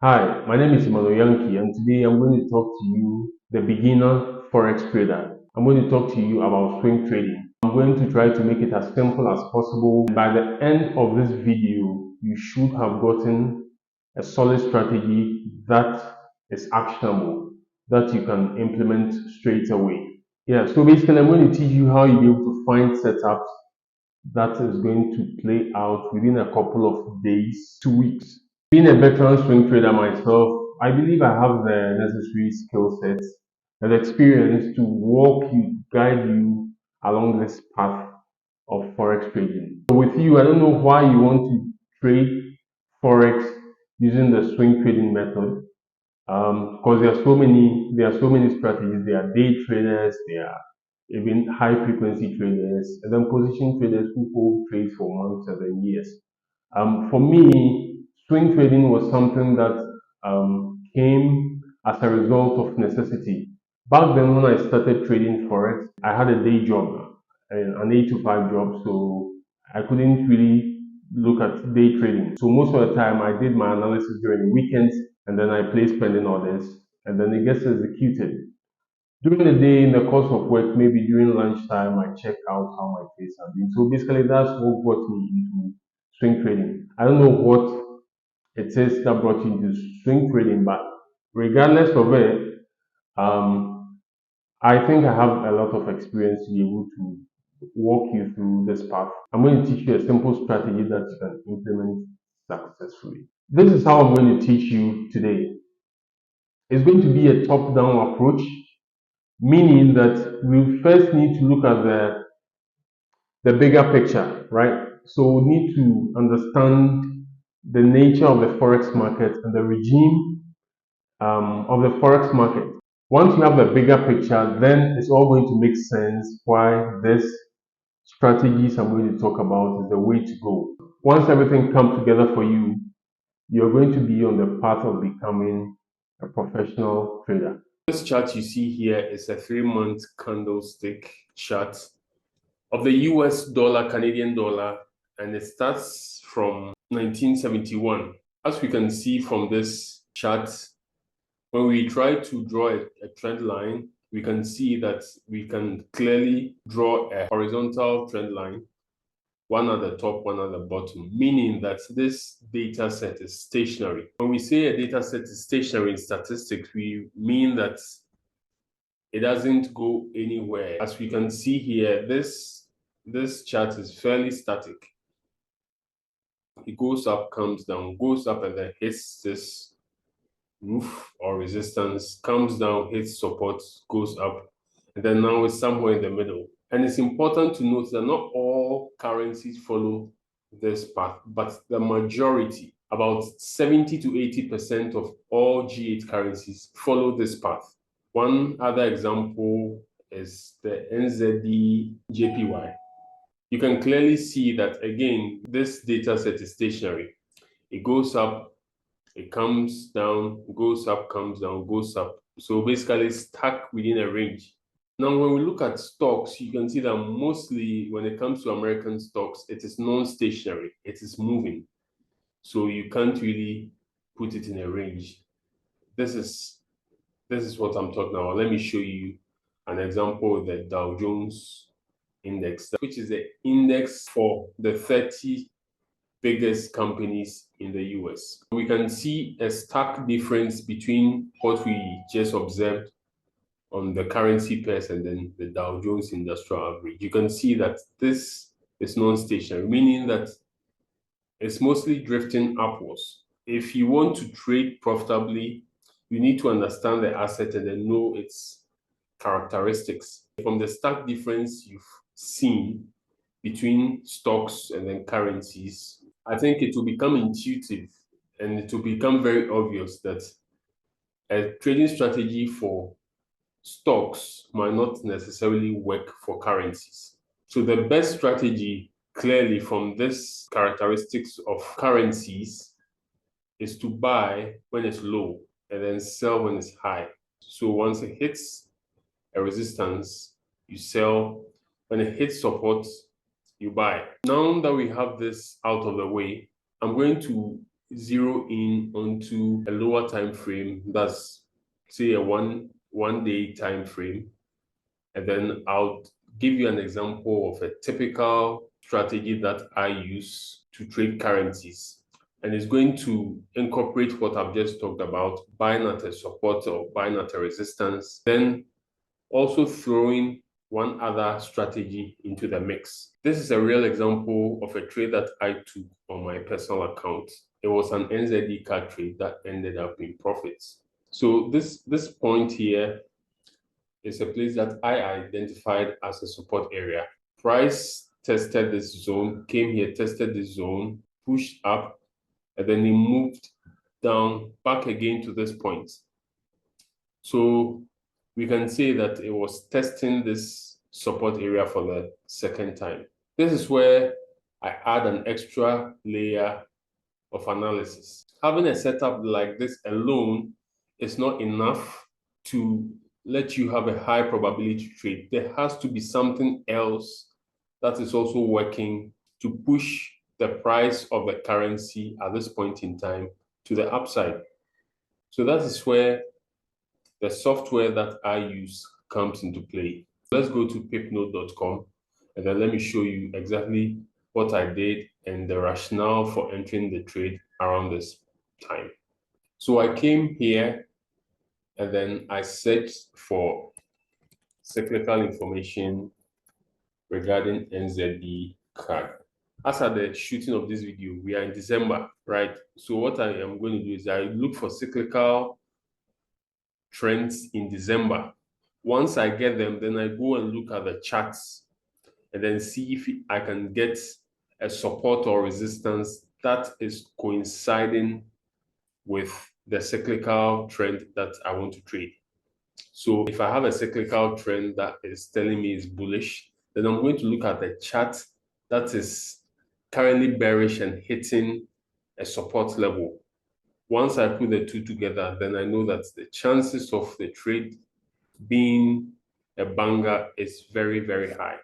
Hi, my name is Manny Yankey, and today I'm going to talk to you, the beginner forex trader. I'm going to talk to you about swing trading. I'm going to try to make it as simple as possible. By the end of this video, you should have gotten a solid strategy that is actionable, that you can implement straight away. Yeah, so basically, I'm going to teach you how you'll be able to find setups that is going to play out within a couple of days to weeks. Being a veteran swing trader myself, I believe I have the necessary skill sets and experience to walk you, guide you along this path of forex trading. So with you, I don't know why you want to trade forex using the swing trading method. Because there are so many strategies. There are day traders, there are even high frequency traders, and then position traders who hold trades for months and then years. For me, swing trading was something that came as a result of necessity. Back then, when I started trading forex, I had a day job, an 8 to 5 job, so I couldn't really look at day trading. So most of the time, I did my analysis during the weekends, and then I placed pending orders, and then it gets executed. During the day, in the course of work, maybe during lunchtime, I check out how my trades have been. So basically, that's what got me into swing trading. I don't know what it is that brought you into swing trading, but regardless of it, um, I think I have a lot of experience to be able to walk you through this path. I'm going to teach you a simple strategy that you can implement successfully. This is how I'm going to teach you today. It's going to be a top-down approach, meaning that we first need to look at the bigger picture, right? So we need to understand the nature of the forex market and the regime of the forex market. Once you have the bigger picture, then it's all going to make sense why this strategies I'm going to talk about is the way to go. Once everything comes together for you, you're going to be on the path of becoming a professional trader. This chart you see here is a 3 month candlestick chart of the US dollar, Canadian dollar, and it starts from 1971. As we can see from this chart, when we try to draw a trend line, we can see that we can clearly draw a horizontal trend line, one at the top, one at the bottom, meaning that this data set is stationary. When we say a data set is stationary in statistics, we mean that it doesn't go anywhere. As we can see here, this chart is fairly static. It goes up, comes down, goes up, and then hits this roof or resistance, comes down, hits support, goes up, and then now it's somewhere in the middle. And it's important to note that not all currencies follow this path, but the majority, about 70 to 80% of all G8 currencies follow this path. One other example is the NZD JPY. You can clearly see that again, this data set is stationary. It goes up, it comes down, goes up, comes down, goes up. So basically stuck within a range. Now, when we look at stocks, you can see that mostly when it comes to American stocks, it is non-stationary, it is moving. So you can't really put it in a range. This is what I'm talking about. Let me show you an example of the Dow Jones index, which is the index for the 30 biggest companies in the US. We can see a stark difference between what we just observed on the currency pairs and then the Dow Jones Industrial Average. You can see that this is non-stationary, meaning that it's mostly drifting upwards. If you want to trade profitably, you need to understand the asset and then know its characteristics. From the stark difference you've seen between stocks and then currencies, I think it will become intuitive and it will become very obvious that a trading strategy for stocks might not necessarily work for currencies. So the best strategy, clearly from this characteristics of currencies, is to buy when it's low and then sell when it's high. So once it hits a resistance, you sell. When it hits support, you buy. Now that we have this out of the way, I'm going to zero in onto a lower time frame, that's say a one day time frame, and then I'll give you an example of a typical strategy that I use to trade currencies. And it's going to incorporate what I've just talked about, buying at a support or buying at a resistance, then also throwing one other strategy into the mix. This is a real example of a trade that I took on my personal account. It was an NZD card trade that ended up in profits. So this point here is a place that I identified as a support area. Price tested this zone, came here, tested this zone, pushed up, and then it moved down back again to this point. So we can say that it was testing this support area for the second time. This is where I add an extra layer of analysis. Having a setup like this alone is not enough to let you have a high probability trade. There has to be something else that is also working to push the price of the currency at this point in time to the upside. So that is where the software that I use comes into play. Let's go to pipnote.com and then let me show you exactly what I did and the rationale for entering the trade around this time. So I came here and then I searched for cyclical information regarding NZD card. As at the shooting of this video, we are in December, right? So what I am going to do is I look for cyclical trends in December. Once I get them, then I go and look at the charts and then see if I can get a support or resistance that is coinciding with the cyclical trend that I want to trade. So if I have a cyclical trend that is telling me is bullish, then I'm going to look at the chart that is currently bearish and hitting a support level. Once I put the two together, then I know that the chances of the trade being a banger is very, very high.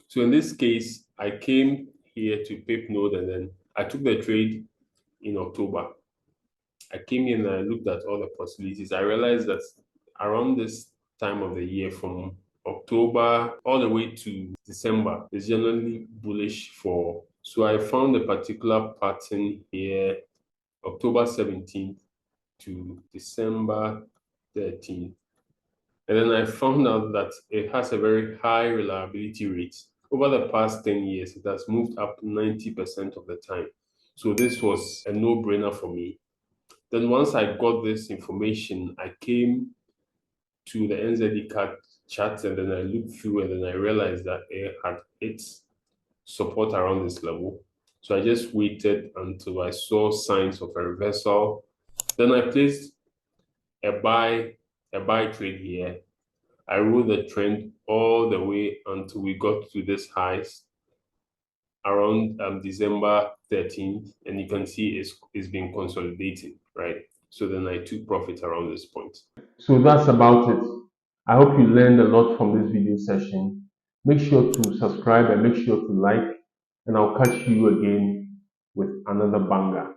So in this case, I came here to Pipnode and then I took the trade in October. I came in and I looked at all the possibilities. I realized that around this time of the year, from October all the way to December, is generally bullish for. So I found a particular pattern here, October 17th to December 13th. And then I found out that it has a very high reliability rate. Over the past 10 years, it has moved up 90% of the time. So this was a no-brainer for me. Then once I got this information, I came to the NZD card chart and then I looked through and then I realized that it had its support around this level. So I just waited until I saw signs of a reversal. Then I placed a buy trade here. I rode the trend all the way until we got to this highs around December 13th, and you can see it's been consolidating, right? So then I took profit around this point. So that's about it. I hope you learned a lot from this video session. Make sure to subscribe and make sure to like, and I'll catch you again with another banger.